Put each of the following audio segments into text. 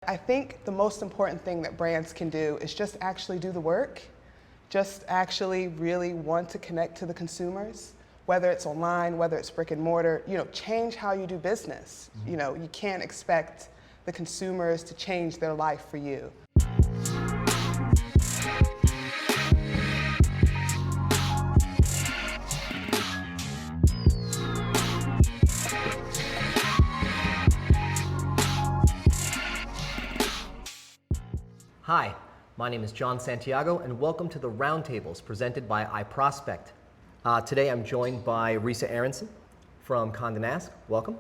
I think the most important thing that brands can do is just actually do the work, just actually really want to connect to the consumers, whether it's online, whether it's brick and mortar, change how you do business. You can't expect the consumers to change their life for you. Hi, my name is John Santiago, and welcome to the Roundtables presented by iProspect. Today I'm joined by RISA ARONSON from CONDÉ Nast. Welcome.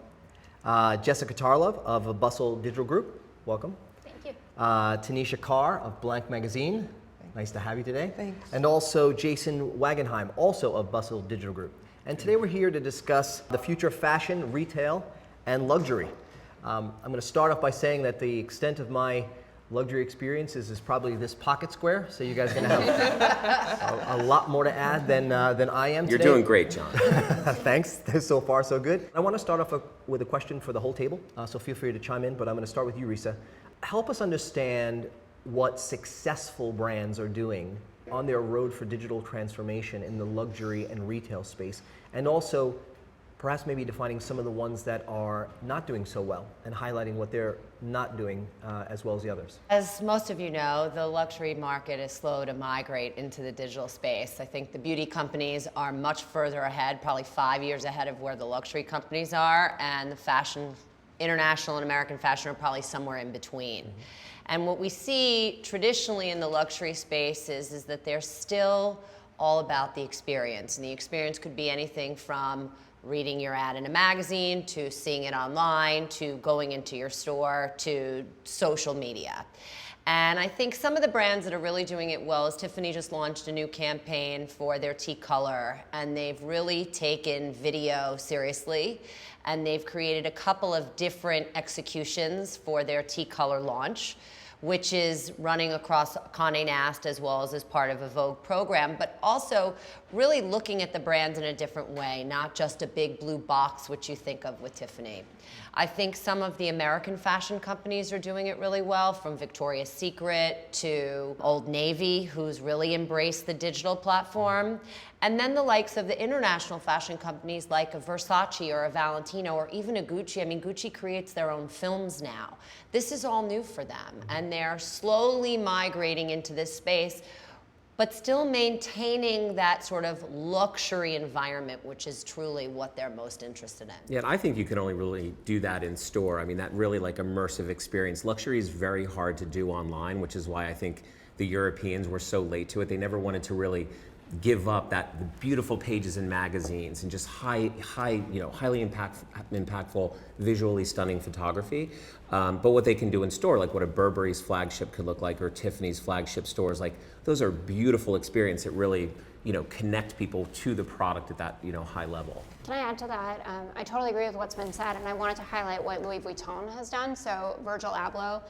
Jessica TARLOV of Bustle Digital Group. Welcome. Thank you. TENESHIA CARR of Blanc magazine. Nice to have you today. Thanks. And also Jason WAGENHEIM, also of Bustle Digital Group. And today we're here to discuss the future of fashion, retail, and luxury. I'm going to start off by saying that the extent of my luxury experiences is probably this pocket square, so you guys are going to have a lot more to add than I am today. You're doing great, John. Thanks. So far, so good. I want to start off with a question for the whole table, so feel free to chime in, but I'm going to start with you, RISA. Help us understand what successful brands are doing on their road for digital transformation in the luxury and retail space, and also perhaps maybe defining some of the ones that are not doing so well and highlighting what they're not doing as well as the others. As most of you know, the luxury market is slow to migrate into the digital space. I think the beauty companies are much further ahead, probably 5 years ahead of where the luxury companies are, and the fashion, international and American fashion are probably somewhere in between. And what we see traditionally in the luxury space is that they're still all about the experience. And the experience could be anything from reading your ad in a magazine, to seeing it online, to going into your store, to social media. And I think some of the brands that are really doing it well is Tiffany just launched a new campaign for their tea color, and they've really taken video seriously, and they've created a couple of different executions for their tea color launch, which is running across CONDÉ Nast as well as part of a Vogue program, but also really looking at the brands in a different way, not just a big blue box, which you think of with Tiffany. I think some of the American fashion companies are doing it really well, from Victoria's Secret to Old Navy, who's really embraced the digital platform. And then the likes of the international fashion companies like a Versace or a Valentino or even a Gucci. I mean, Gucci creates their own films now. This is all new for them, and they're slowly migrating into this space, but still maintaining that sort of luxury environment, which is truly what they're most interested in. Yeah, and I think you can only really do that in store. I mean, that really like immersive experience. Luxury is very hard to do online, which is why I think the Europeans were so late to it. They never wanted to really give up the beautiful pages in magazines and just highly impactful, visually stunning photography. But what they can do in store, like what a Burberry's flagship could look like, or Tiffany's flagship stores, like those are beautiful experiences that really, connect people to the product at that, high level. Can I add to that? I totally agree with what's been said, and I wanted to highlight what Louis Vuitton has done. So Virgil Abloh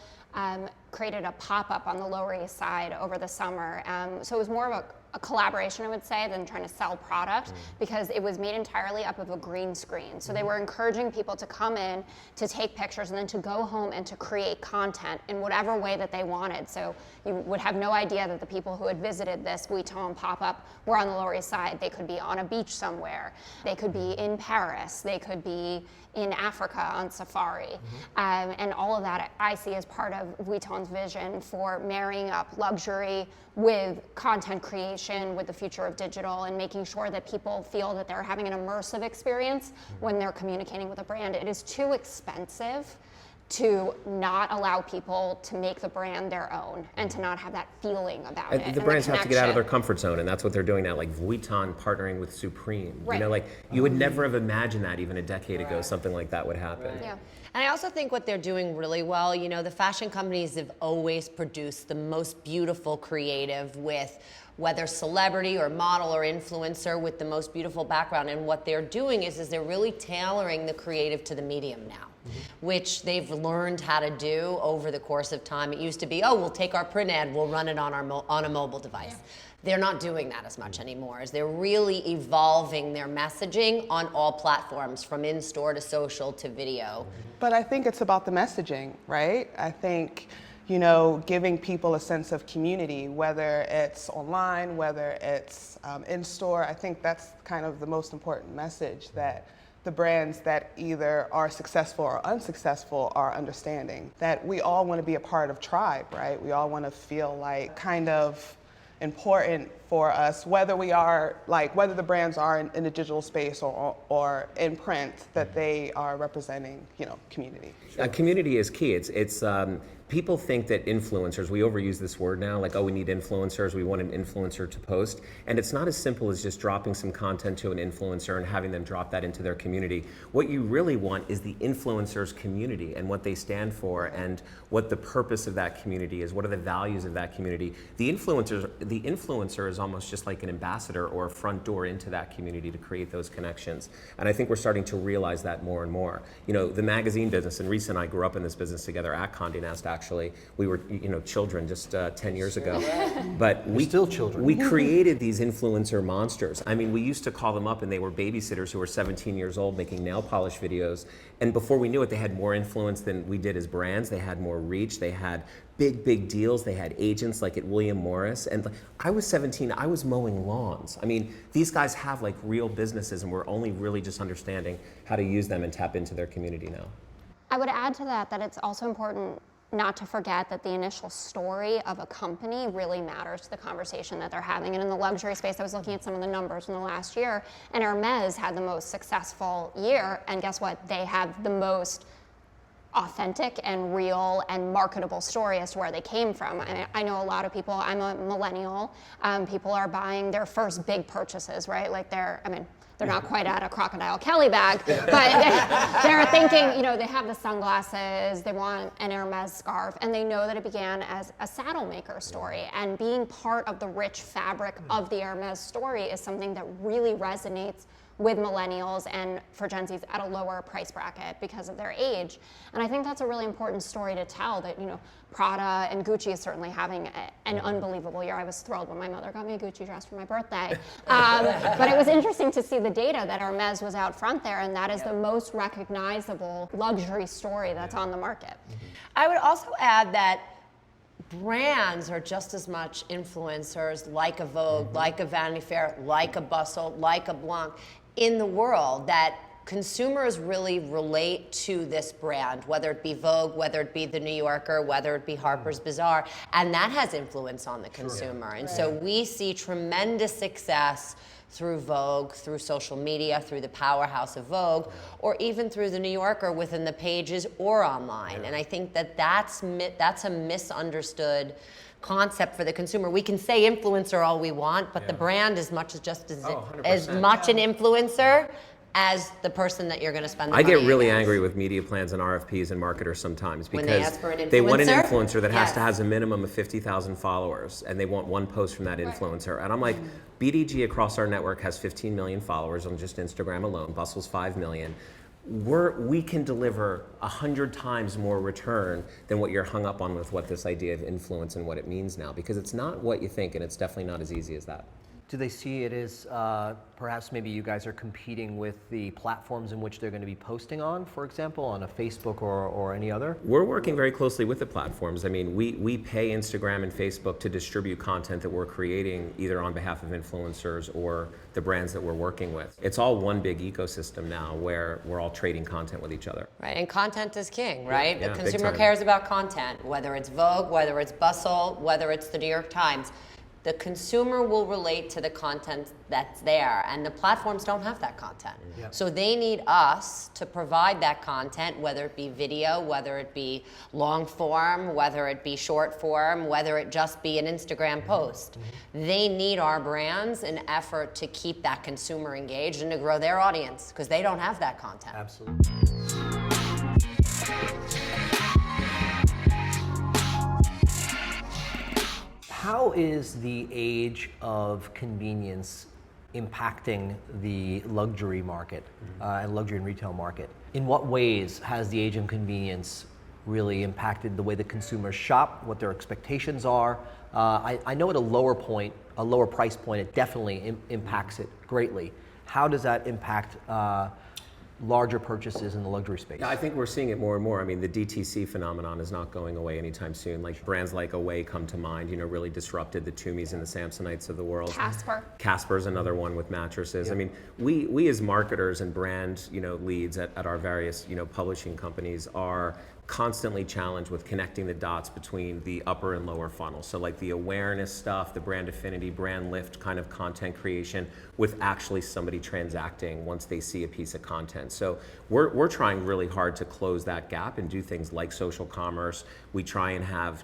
created a pop-up on the Lower East Side over the summer. So it was more of a collaboration, I would say, than trying to sell product, because it was made entirely up of a green screen. So they were encouraging people to come in, to take pictures, and then to go home and to create content in whatever way that they wanted. So you would have no idea that the people who had visited this Vuitton pop-up were on the Lower East Side. They could be on a beach somewhere. They could be in Paris. They could be in Africa on safari. And all of that I see as part of Vuitton's vision for marrying up luxury with content creation, with the future of digital, and making sure that people feel that they're having an immersive experience when they're communicating with a brand. It is too expensive to not allow people to make the brand their own and to not have that feeling about it. The brands have to get out of their comfort zone, and that's what they're doing now, like Vuitton partnering with Supreme. Right. You would never have imagined that even a decade ago, something like that would happen. Yeah. And I also think what they're doing really well, the fashion companies have always produced the most beautiful creative with whether celebrity or model or influencer with the most beautiful background. And what they're doing is they're really tailoring the creative to the medium now. which they've learned how to do over the course of time. It used to be, oh, we'll take our print ad, we'll run it on on a mobile device. They're not doing that as much anymore. As they're really evolving their messaging on all platforms, from in-store to social to video. But I think it's about the messaging, right? I think, you know, giving people a sense of community, whether it's online, whether it's in-store. I think that's kind of the most important message that the brands that either are successful or unsuccessful are understanding. That we all want to be a part of tribe, right? We all want to feel like kind of important for us, whether we are whether the brands are in the digital space or in print, that they are representing, you know, community. Community is key. It's people think that influencers, we overuse this word now, like, oh, we need influencers, we want an influencer to post. And it's not as simple as just dropping some content to an influencer and having them drop that into their community. What you really want is the influencer's community and what they stand for and what the purpose of that community is, what are the values of that community. The influencer is almost just like an ambassador or a front door into that community to create those connections. And I think we're starting to realize that more and more. You know, the magazine business, and Risa and I grew up in this business together at CONDÉ Nast. Actually, we were, you know, children just 10 years ago. But we're still children. We created these influencer monsters. I mean, we used to call them up and they were babysitters who were 17 years old making nail polish videos. And before we knew it, they had more influence than we did as brands. They had more reach. They had big deals. They had agents like at William Morris. And I was 17, I was mowing lawns. I mean, these guys have like real businesses and we're only really just understanding how to use them and tap into their community now. I would add to that it's also important not to forget that the initial story of a company really matters to the conversation that they're having. And in the luxury space, I was looking at some of the numbers in the last year, and Hermes had the most successful year, and guess what? They have the most authentic and real and marketable story as to where they came from. I know a lot of people, I'm a millennial, people are buying their first big purchases, right? Like they're not quite at a Crocodile Kelly bag, but they're thinking, you know, they have the sunglasses, they want an Hermes scarf, and they know that it began as a saddle maker story. And being part of the rich fabric of the Hermes story is something that really resonates with millennials and for Gen Zs at a lower price bracket because of their age. And I think that's a really important story to tell, that, you know, Prada and Gucci is certainly having an unbelievable year. I was thrilled when my mother got me a Gucci dress for my birthday. But it was interesting to see the data that Hermes was out front there, and that is the most recognizable luxury story that's on the market. I would also add that brands are just as much influencers, like a Vogue, like a Vanity Fair, like a Bustle, like a Blanc, in the world, that consumers really relate to this brand, whether it be Vogue, whether it be the New Yorker, whether it be Harper's Bazaar, and that has influence on the consumer. And so we see tremendous success through Vogue, through social media, through the powerhouse of Vogue, or even through the New Yorker within the pages or online. And I think that that's a misunderstood concept for the consumer. We can say influencer all we want, but the brand is much as much an influencer as the person that you're going to spend the I money get really against. angry with media plans and RFPs and marketers sometimes When because they ask for an they want an influencer? influencer that Yes. has a minimum of 50,000 followers and they want one post from that influencer. And I'm like, BDG across our network has 15 million followers on just Instagram alone. Bustle's 5 million. We can deliver 100 times more return than what you're hung up on with what this idea of influence and what it means now, because it's not what you think, and it's definitely not as easy as that. Do they see it as perhaps maybe you guys are competing with the platforms in which they're going to be posting on, for example, on a Facebook or any other? We're working very closely with the platforms. I mean, we pay Instagram and Facebook to distribute content that we're creating either on behalf of influencers or the brands that we're working with. It's all one big ecosystem now where we're all trading content with each other. Right, and content is king, right? Yeah, The big consumer time. cares about content, whether it's Vogue, whether it's Bustle, whether it's the New York Times. The consumer will relate to the content that's there, and the platforms don't have that content. So they need us to provide that content, whether it be video, whether it be long form, whether it be short form, whether it just be an Instagram post. They need our brands in effort to keep that consumer engaged and to grow their audience, because they don't have that content. Absolutely. How is the age of convenience impacting the luxury market and luxury and retail market. In what ways has the age of convenience really impacted the way that consumers shop, what their expectations are? I know at a lower price point, it definitely impacts it greatly. How does that impact larger purchases in the luxury space? Yeah, I think we're seeing it more and more. I mean, the DTC phenomenon is not going away anytime soon. Like brands like Away come to mind, really disrupted the Tumis and the Samsonites of the world. Casper's another one with mattresses. Yeah. I mean, we as marketers and brand, leads at our various, publishing companies are constantly challenged with connecting the dots between the upper and lower funnel. So like the awareness stuff, the brand affinity, brand lift kind of content creation with actually somebody transacting once they see a piece of content. So we're trying really hard to close that gap and do things like social commerce. We try and have,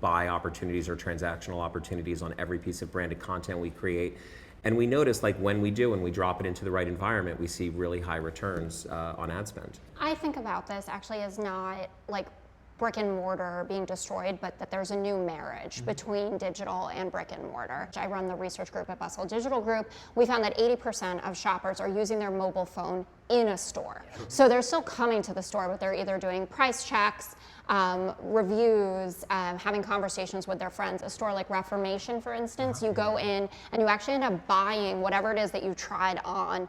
buy opportunities or transactional opportunities on every piece of branded content we create. And we notice when we drop it into the right environment, we see really high returns on ad spend. I think about this actually as not like brick and mortar being destroyed, but that there's a new marriage between digital and brick and mortar. I run the research group at Bustle Digital Group. We found that 80% of shoppers are using their mobile phone in a store. So they're still coming to the store, but they're either doing price checks, reviews, having conversations with their friends. A store like Reformation, for instance, you go in and you actually end up buying whatever it is that you tried on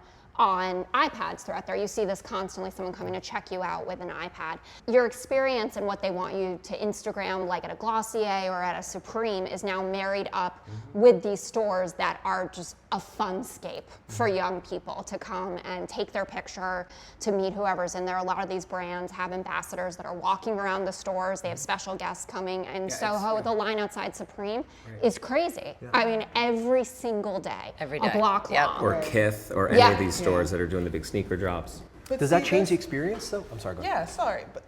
iPads throughout there. You see this constantly, someone coming to check you out with an iPad. Your experience and what they want you to Instagram, like at a Glossier or at a Supreme, is now married up with these stores that are just a funscape for young people to come and take their picture, to meet whoever's in there. A lot of these brands have ambassadors that are walking around the stores. They have special guests coming. And Soho, the line outside Supreme is crazy. Yeah. I mean, every single day. Every day. A block long. Or Kith or any of these stores that are doing the big sneaker drops. But does that change the experience though? I'm sorry, go ahead. Yeah, sorry. But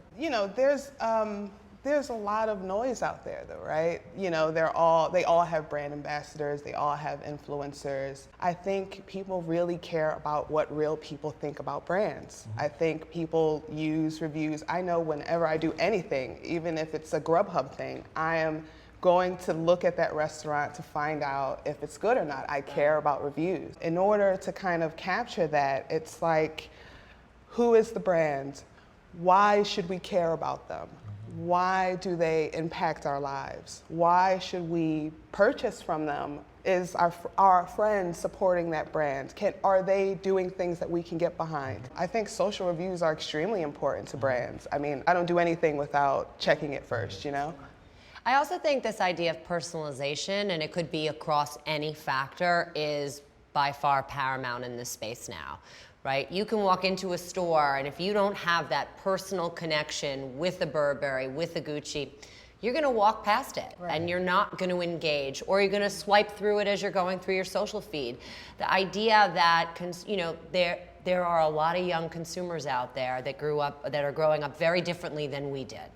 there's a lot of noise out there though, right? They all have brand ambassadors, they all have influencers. I think people really care about what real people think about brands. I think people use reviews. I know whenever I do anything, even if it's a Grubhub thing, I am going to look at that restaurant to find out if it's good or not. I care about reviews. In order to kind of capture that, it's like, who is the brand? Why should we care about them? Why do they impact our lives? Why should we purchase from them? Is our friends supporting that brand? Are they doing things that we can get behind? I think social reviews are extremely important to brands. I mean, I don't do anything without checking it first, I also think this idea of personalization, and it could be across any factor, is by far paramount in this space now, right? You can walk into a store, and if you don't have that personal connection with the Burberry, with the Gucci, you're going to walk past it, and you're not going to engage, or you're going to swipe through it as you're going through your social feed. The idea that there are a lot of young consumers out there that are growing up very differently than we did.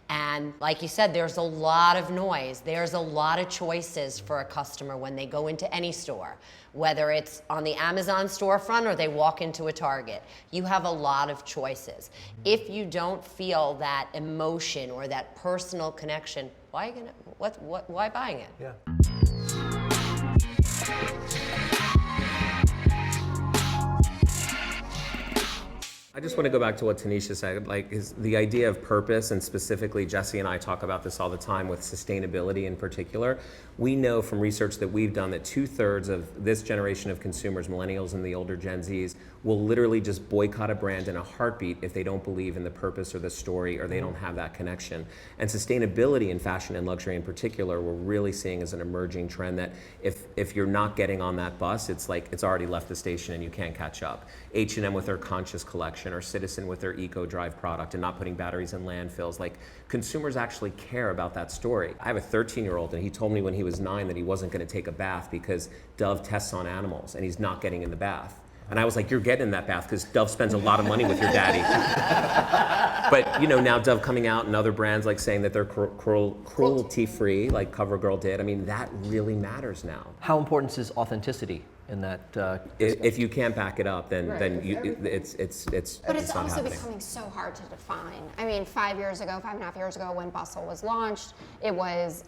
And like you said, there's a lot of noise. There's a lot of choices for a customer when they go into any store, whether it's on the Amazon storefront or they walk into a Target. You have a lot of choices. If you don't feel that emotion or that personal connection, why buying it? Yeah. I just want to go back to what Tanisha said, is the idea of purpose, and specifically Jesse and I talk about this all the time with sustainability in particular. We know from research that we've done that 2/3 of this generation of consumers, millennials and the older Gen Zs, will literally just boycott a brand in a heartbeat if they don't believe in the purpose or the story, or they don't have that connection. And sustainability in fashion and luxury in particular, we're really seeing as an emerging trend that if you're not getting on that bus, it's like it's already left the station and you can't catch up. H&M with their Conscious collection, or Citizen with their Eco Drive product and not putting batteries in landfills. Like, consumers actually care about that story. I have a 13-year-old, and he told me when he was 9 that he wasn't going to take a bath because Dove tests on animals and he's not getting in the bath. And I was like, you're getting in that bath because Dove spends a lot of money with your daddy. But now Dove coming out and other brands like saying that they're cruelty-free, like CoverGirl did. I mean, that really matters now. How important is authenticity in that? If you can't back it up, then it's But it's not also happening. becoming so hard to define. I mean, 5.5 years ago when Bustle was launched, it was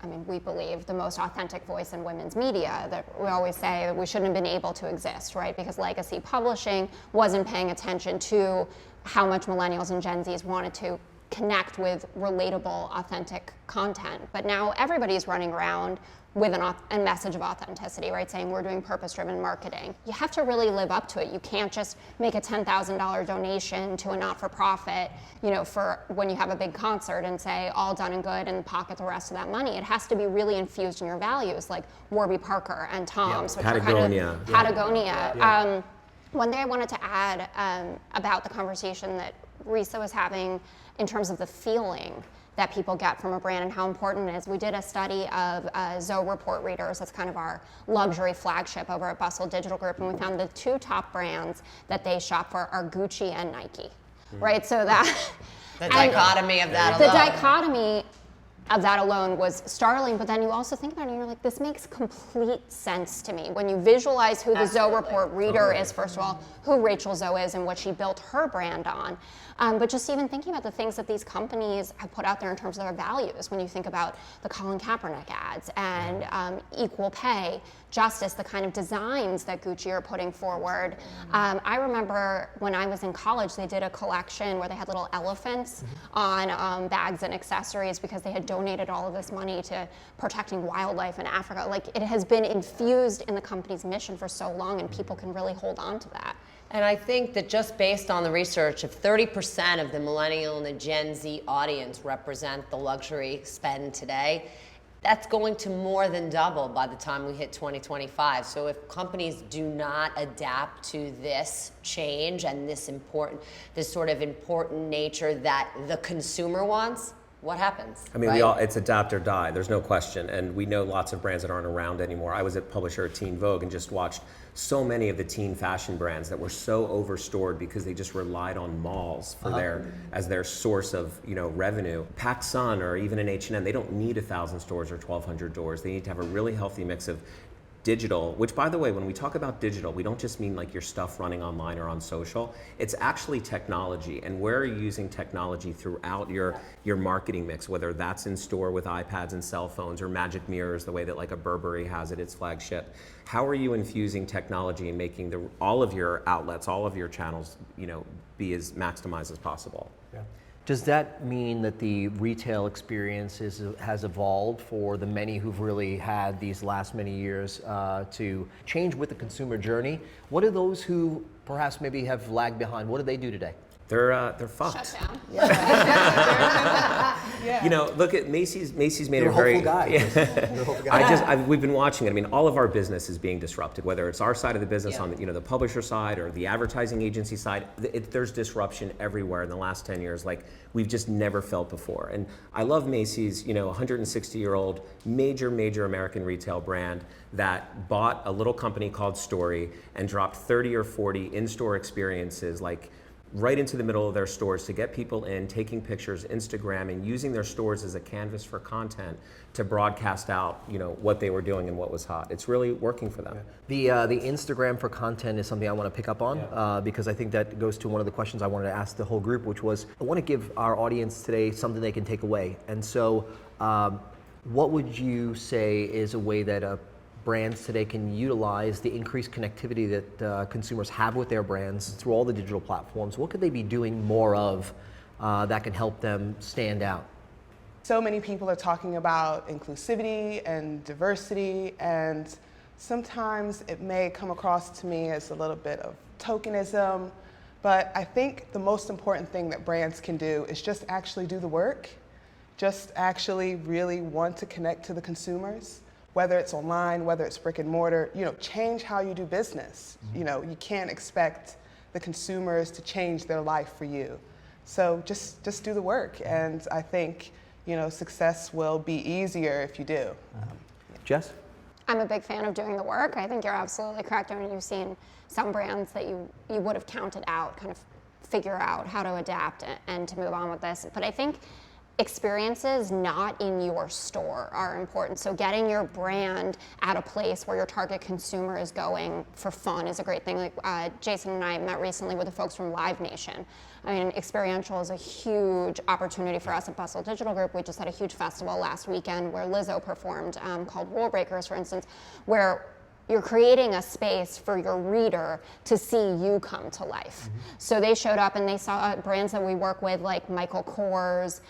I mean, we believe the most authentic voice in women's media, that we always say that we shouldn't have been able to exist, right? Because legacy publishing wasn't paying attention to how much millennials and Gen Zs wanted to connect with relatable, authentic content. But now everybody's running around with a message of authenticity, right? Saying we're doing purpose-driven marketing. You have to really live up to it. You can't just make a $10,000 donation to a not-for-profit, for when you have a big concert and say all done and good and pocket the rest of that money. It has to be really infused in your values, like Warby Parker and Tom's, which Patagonia. are kind of Patagonia. One thing I wanted to add about the conversation that RISA was having in terms of the feeling that people get from a brand and how important it is. We did a study of Zoe report readers. That's kind of our luxury flagship over at Bustle Digital Group, and we found the 2 top brands that they shop for are Gucci and Nike, right? So that the dichotomy of that the alone. dichotomy of that alone was startling, but then you also think about it and you're like, this makes complete sense to me. When you visualize who the Zoe report reader is, first of all, who Rachel Zoe is and what she built her brand on. But just even thinking about the things that these companies have put out there in terms of their values, when you think about the Colin Kaepernick ads and equal pay, justice, the kind of designs that Gucci are putting forward. I remember when I was in college, they did a collection where they had little elephants on bags and accessories because they had donated all of this money to protecting wildlife in Africa. Like, it has been infused in the company's mission for so long, and people can really hold on to that. And I think that just based on the research, if 30% of the millennial and the Gen Z audience represent the luxury spend today, that's going to more than double by the time we hit 2025. So if companies do not adapt to this change and this sort of important nature that the consumer wants, what happens? I mean, right? it's adapt or die. There's no question. And we know lots of brands that aren't around anymore. I was at publisher at Teen Vogue and just watched so many of the teen fashion brands that were so overstored because they just relied on malls for as their source of revenue. PacSun or even an H&M, they don't need 1,000 stores or 1,200 doors. They need to have a really healthy mix of digital, which, by the way, when we talk about digital, we don't just mean like your stuff running online or on social. It's actually technology, and where are you using technology throughout your marketing mix, whether that's in store with iPads and cell phones or magic mirrors, the way that like a Burberry has at its flagship. How are you infusing technology and making all of your outlets, all of your channels, be as maximized as possible? Yeah. Does that mean that the retail experience has evolved for the many who've really had these last many years to change with the consumer journey? What do those who perhaps maybe have lagged behind, what do they do today? They're fucked. Shut down. Look at Macy's. Macy's made They're a very. hopeful guys. They're hopeful guys. We've been watching it. I mean, all of our business is being disrupted. Whether it's our side of the business on the publisher side or the advertising agency side, there's disruption everywhere in the last 10 years, like we've just never felt before. And I love Macy's. 160-year-old major American retail brand that bought a little company called Story and dropped 30 or 40 in-store experiences, like right into the middle of their stores to get people in, taking pictures, Instagramming, using their stores as a canvas for content to broadcast out, what they were doing and what was hot. It's really working for them. Yeah. The Instagram for content is something I want to pick up on because I think that goes to one of the questions I wanted to ask the whole group, which was, I want to give our audience today something they can take away. And so what would you say is a way that brands today can utilize the increased connectivity that consumers have with their brands through all the digital platforms? What could they be doing more of that can help them stand out? So many people are talking about inclusivity and diversity, and sometimes it may come across to me as a little bit of tokenism, but I think the most important thing that brands can do is just actually do the work, just actually really want to connect to the consumers. Whether it's online, whether it's brick and mortar, change how you do business. You can't expect the consumers to change their life for you. So just do the work, and I think success will be easier if you do. Jess? I'm a big fan of doing the work. I think you're absolutely correct. I mean, you've seen some brands that you would have counted out, kind of figure out how to adapt and to move on with this. But I think experiences not in your store are important. So getting your brand at a place where your target consumer is going for fun is a great thing. Like Jason and I met recently with the folks from Live Nation. I mean, experiential is a huge opportunity for us at Bustle Digital Group. We just had a huge festival last weekend where Lizzo performed, called Rule Breakers, for instance, where you're creating a space for your reader to see you come to life. So they showed up and they saw brands that we work with like Michael Kors,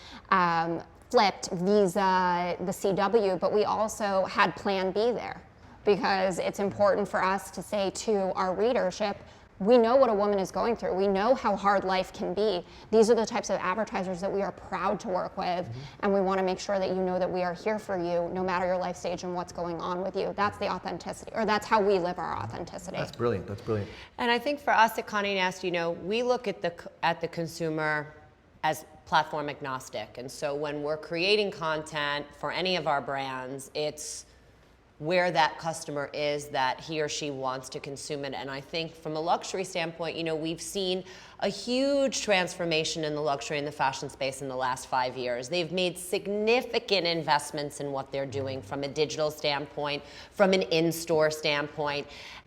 Flipped, Visa, the CW, but we also had Plan B there because it's important for us to say to our readership, we know what a woman is going through. We know how hard life can be. These are the types of advertisers that we are proud to work with, and we want to make sure that you know that we are here for you no matter your life stage and what's going on with you. That's the authenticity, or that's how we live our authenticity. That's brilliant. That's brilliant. And I think for us at Condé Nast, you know, we look at the consumer as platform agnostic. And so when we're creating content for any of our brands, it's where that customer is that he or she wants to consume it. And I think from a luxury standpoint, you know, we've seen a huge transformation in the luxury and the fashion space in the last 5 years. They've made significant investments in what they're doing from a digital standpoint, from an in-store standpoint.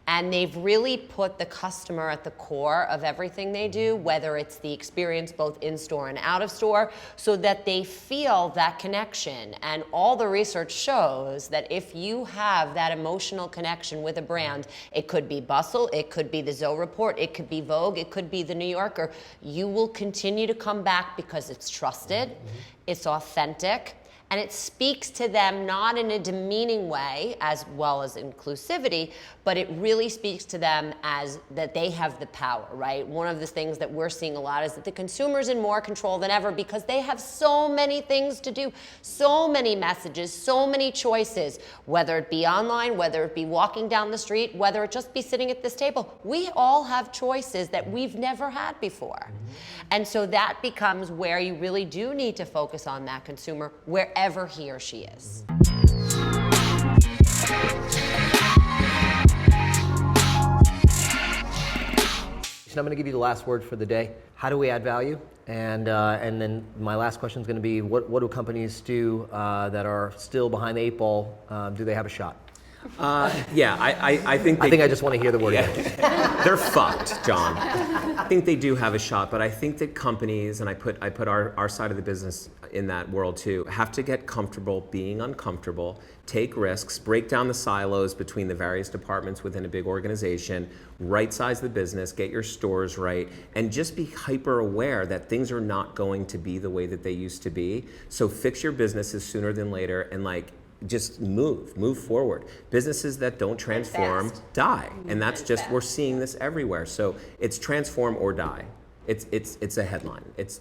And they've really put the customer at the core of everything they do, whether it's the experience both in-store and out of store, so that they feel that connection. And all the research shows that if you have that emotional connection with a brand, it could be Bustle, it could be the Zoe Report, it could be Vogue, it could be the New Yorker, you will continue to come back because it's trusted, it's authentic, and it speaks to them not in a demeaning way as well as inclusivity, but it really speaks to them as that they have the power, right? One of the things that we're seeing a lot is that the consumer's in more control than ever because they have so many things to do, so many messages, so many choices, whether it be online, whether it be walking down the street, whether it just be sitting at this table. We all have choices that we've never had before. And so that becomes where you really do need to focus on that consumer wherever he or she is. I'm going to give you the last word for the day. How do we add value? And then my last question is going to be, what do companies do that are still behind the 8 ball? Do they have a shot? Yeah, I think I just want to hear the word again. They're fucked, John. I think they do have a shot, but I think that companies, and I put our side of the business in that world too, have to get comfortable being uncomfortable, take risks, break down the silos between the various departments within a big organization, right size the business, get your stores right, and just be hyper aware that things are not going to be the way that they used to be. So fix your businesses sooner than later and just move forward. Businesses that don't transform die, and that's just, we're seeing this everywhere. So it's transform or die. It's a headline. It's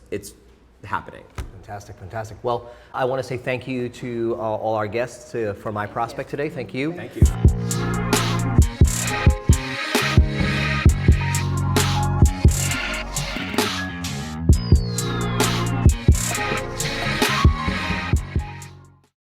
happening. Fantastic. Well, I want to say thank you to all our guests for my prospect today. Thank you. Thank you.